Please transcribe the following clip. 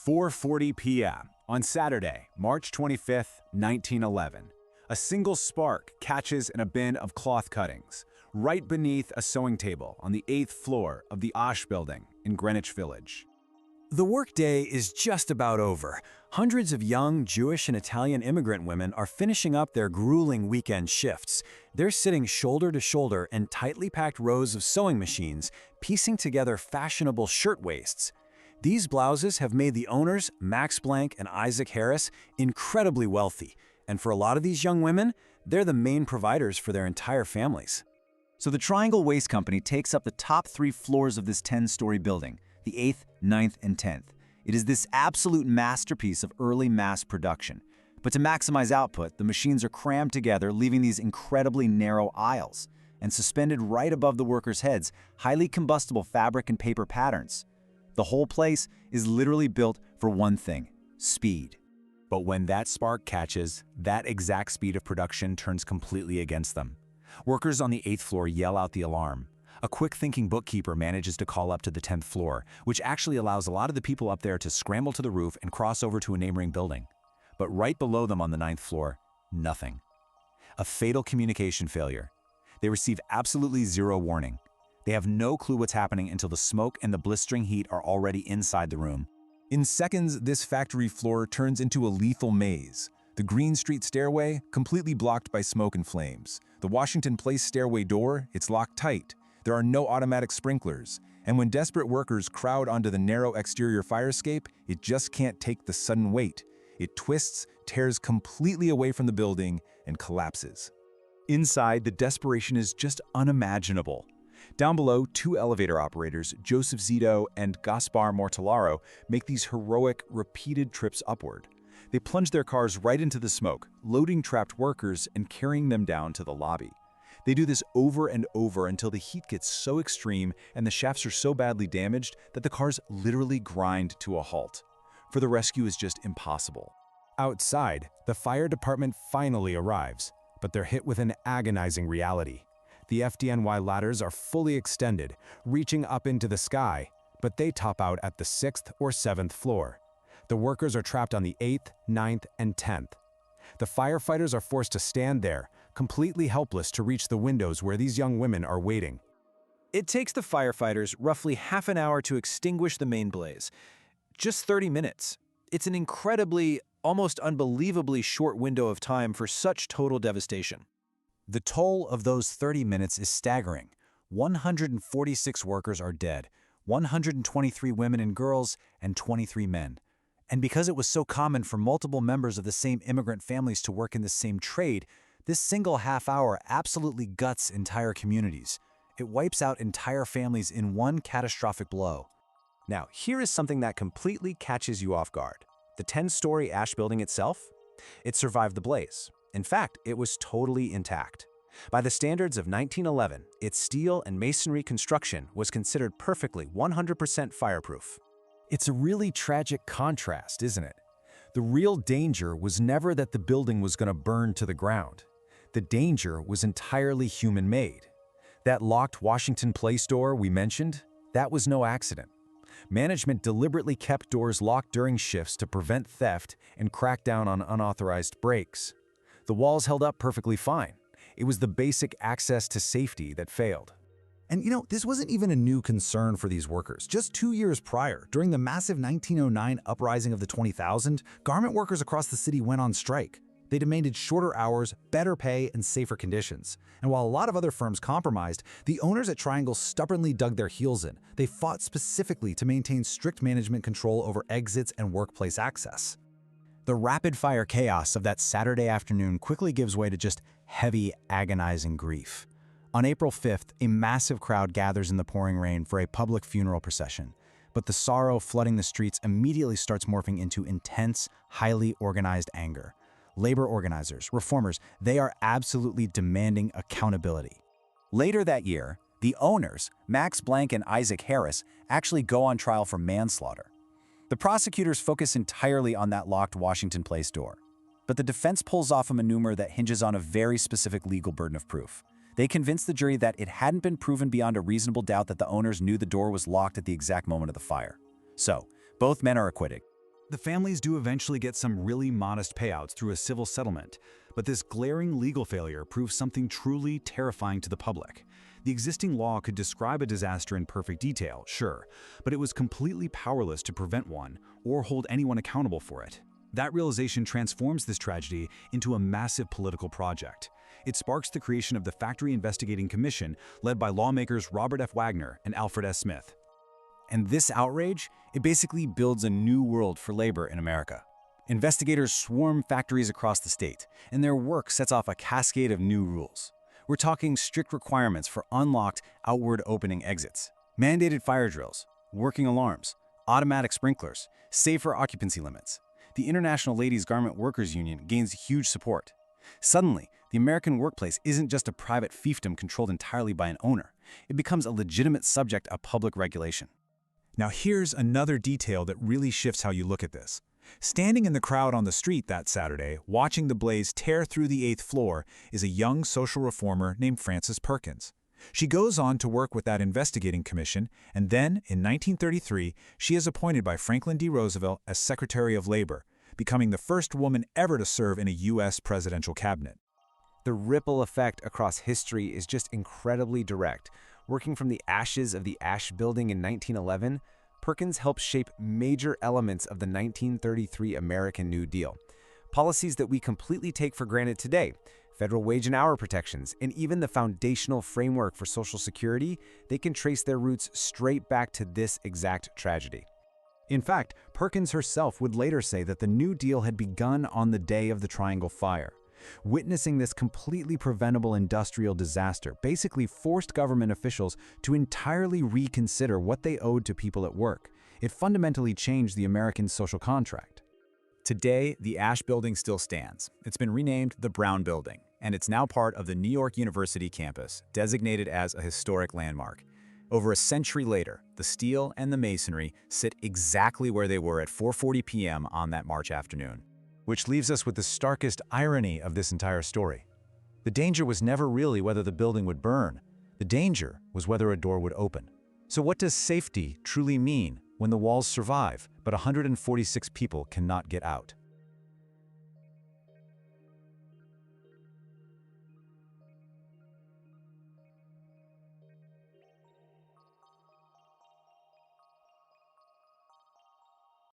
4:40 p.m. on Saturday, March 25, 1911. A single spark catches in a bin of cloth cuttings, right beneath a sewing table on the 8th floor of the Asch Building in Greenwich Village. The workday is just about over. Hundreds of young Jewish and Italian immigrant women are finishing up their grueling weekend shifts. They're sitting shoulder to shoulder in tightly packed rows of sewing machines, piecing together fashionable shirtwaists. These blouses have made the owners, Maxblanck and Isaacharris, incredibly wealthy. And for a lot of these young women, they're the main providers for their entire families. So the Triangle Waist Company takes up the top 3 floors of this 10-story building, the 8th, 9th, and 10th. It is this absolute masterpiece of early mass production. But to maximize output, the machines are crammed together, leaving these incredibly narrow aisles. And suspended right above the workers' heads, highly combustible fabric and paper patterns. The whole place is literally built for one thing: speed. But when that spark catches, that exact speed of production turns completely against them. Workers on the 8th floor yell out the alarm. A quick-thinking bookkeeper manages to call up to the 10th floor, which actually allows a lot of the people up there to scramble to the roof and cross over to a neighboring building. But right below them on the 9th floor, nothing. A fatal communication failure. They receive absolutely zero warning. They have no clue what's happening until the smoke and the blistering heat are already inside the room. In seconds, this factory floor turns into a lethal maze. The Greene Street stairway, completely blocked by smoke and flames. The Washington Place stairway door, it's locked tight. There are no automatic sprinklers. And when desperate workers crowd onto the narrow exterior fire escape, it just can't take the sudden weight. It twists, tears completely away from the building, and collapses. Inside, the desperation is just unimaginable. Down below, 2 elevator operators, Joseph Zito and Gaspar Mortellaro, make these heroic, repeated trips upward. They plunge their cars right into the smoke, loading trapped workers and carrying them down to the lobby. They do this over and over until the heat gets so extreme and the shafts are so badly damaged that the cars literally grind to a halt. For the rescue is just impossible. Outside, the fire department finally arrives, but they're hit with an agonizing reality. The fdny ladders are fully extended, reaching up into the sky, but they top out at the 6th or 7th floor. The workers are trapped on the 8th, 9th, and 10th. The firefighters are forced to stand there, completely helpless to reach the windows where these young women are waiting. It takes the firefighters roughly half an hour to extinguish the main blaze. Just 30 minutes. It's an incredibly, almost unbelievably short window of time for such total devastation. The toll of those 30 minutes is staggering. 146 workers are dead, 123 women and girls, and 23 men. And because it was so common for multiple members of the same immigrant families to work in the same trade, this single half hour absolutely guts entire communities. It wipes out entire families in one catastrophic blow. Now, here is something that completely catches you off guard. The 10-story Asch Building itself? It survived the blaze. In fact, it was totally intact. By the standards of 1911, its steel and masonry construction was considered perfectly 100% fireproof. It's a really tragic contrast, isn't it? The real danger was never that the building was going to burn to the ground. The danger was entirely human-made. That locked Washington Place door we mentioned, that was no accident. Management deliberately kept doors locked during shifts to prevent theft and crack down on unauthorized breaks. The walls held up perfectly fine. It was the basic access to safety that failed. And this wasn't even a new concern for these workers. Just 2 years prior, during the massive 1909 uprising of the 20,000, garment workers across the city went on strike. They demanded shorter hours, better pay, and safer conditions. And while a lot of other firms compromised, the owners at Triangle stubbornly dug their heels in. They fought specifically to maintain strict management control over exits and workplace access. The rapid-fire chaos of that Saturday afternoon quickly gives way to just heavy, agonizing grief. On April 5th, a massive crowd gathers in the pouring rain for a public funeral procession. But the sorrow flooding the streets immediately starts morphing into intense, highly organized anger. Labor organizers, reformers, they are absolutely demanding accountability. Later that year, the owners, Maxblanck and Isaacharris, actually go on trial for manslaughter. The prosecutors focus entirely on that locked Washington Place door. But the defense pulls off a maneuver that hinges on a very specific legal burden of proof. They convince the jury that it hadn't been proven beyond a reasonable doubt that the owners knew the door was locked at the exact moment of the fire. So, both men are acquitted. The families do eventually get some really modest payouts through a civil settlement, but this glaring legal failure proves something truly terrifying to the public. The existing law could describe a disaster in perfect detail, sure, but it was completely powerless to prevent one or hold anyone accountable for it. That realization transforms this tragedy into a massive political project. It sparks the creation of the Factory Investigating Commission, led by lawmakers Robert F. Wagner and Alfred S. Smith. And this outrage, it basically builds a new world for labor in America. Investigators swarm factories across the state, and their work sets off a cascade of new rules. We're talking strict requirements for unlocked outward opening exits, mandated fire drills, working alarms, automatic sprinklers, safer occupancy limits. The International Ladies Garment Workers Union gains huge support. Suddenly, the American workplace isn't just a private fiefdom controlled entirely by an owner. It becomes a legitimate subject of public regulation. Now here's another detail that really shifts how you look at this. Standing in the crowd on the street that Saturday, watching the blaze tear through the 8th floor, is a young social reformer named Frances Perkins. She goes on to work with that investigating commission, and then, in 1933, she is appointed by Franklin D. Roosevelt as Secretary of Labor, becoming the first woman ever to serve in a U.S. presidential cabinet. The ripple effect across history is just incredibly direct. Working from the ashes of the Asch Building in 1911, Perkins helped shape major elements of the 1933 American New Deal. Policies that we completely take for granted today, federal wage and hour protections, and even the foundational framework for Social Security, they can trace their roots straight back to this exact tragedy. In fact, Perkins herself would later say that the New Deal had begun on the day of the Triangle Fire. Witnessing this completely preventable industrial disaster basically forced government officials to entirely reconsider what they owed to people at work. It fundamentally changed the American social contract. Today, the Asch Building still stands. It's been renamed the Brown Building, and it's now part of the New York University campus, designated as a historic landmark. Over a century later, the steel and the masonry sit exactly where they were at 4:40 p.m. on that March afternoon. Which leaves us with the starkest irony of this entire story. The danger was never really whether the building would burn. The danger was whether a door would open. So what does safety truly mean when the walls survive, but 146 people cannot get out?